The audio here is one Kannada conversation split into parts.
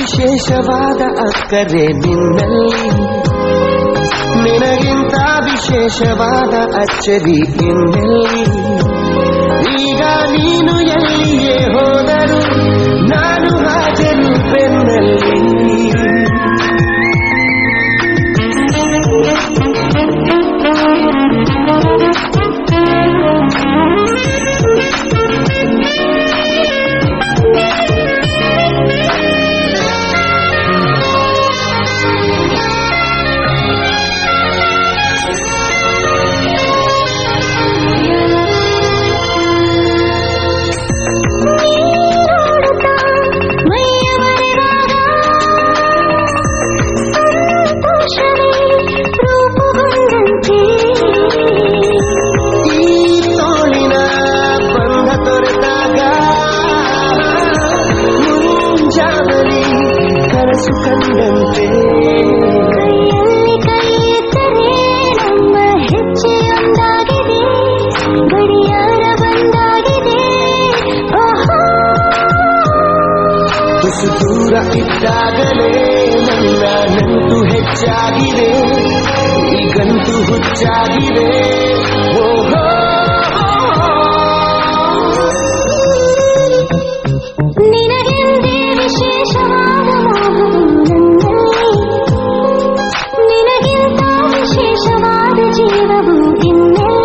ವಿಶೇಷವಾದ ಅಕ್ಕರೆ ನಿನ್ನಲ್ಲಿ, ನಿನಗಿಂತ ವಿಶೇಷವಾದ ಅಚ್ಚರಿ ಇನ್ನೆಲ್ಲಿ. ಈಗ ನೀನು ಎಲ್ಲಿಯೇ ಹೋದರು ನಾನು ಹಾಜರು ಬೆನ್ನಲ್ಲಿ. ಕಂಡಂತೆ ಕೈಯಲ್ಲಿ ಕೈಯಿಟ್ಟರೆ ನಮ್ಮ ಹೆಜ್ಜೆಯೊಂದಾಗಿದೆ, ಗಡಿಯಾರ ಬಂದಾಗಿದೆ. ತುಸು ದೂರ ಇದ್ದಾಗಲೇ ನನ್ನ ನಂಟು ಹೆಚ್ಚಾಗಿದೆ, ಈ ಗಂಟು ಹುಚ್ಚಾಗಿದೆ. ಓಹೋ ನಿನಗೆಂದೇ ವಿಶೇಷವಾದ ಮೋಹವು ನನ್ನಲ್ಲಿ, ನಿನಗಿಂತ ವಿಶೇಷವಾದ ಜೀವವು ಇನ್ನೆಲ್ಲಿ.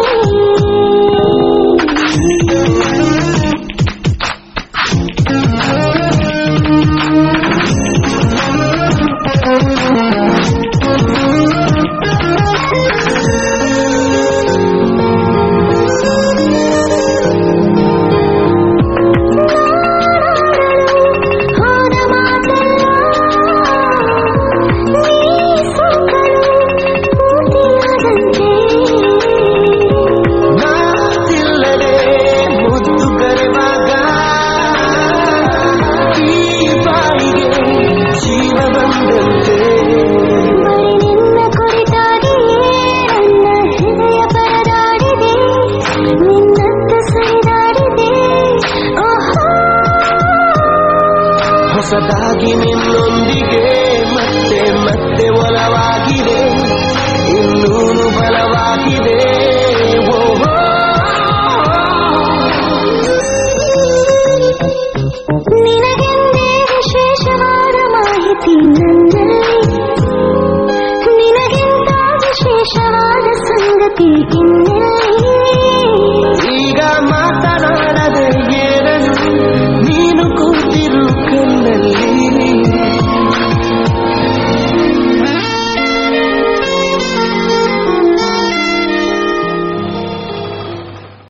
ಹೊಸದಾಗಿ ನಿನ್ನೊಂದಿಗೆ ಮತ್ತೆ ಮತ್ತೆ ಒಲವಾಗಿದೆ, ಇನ್ನೂನು ಬಲವಾಗಿದೆ.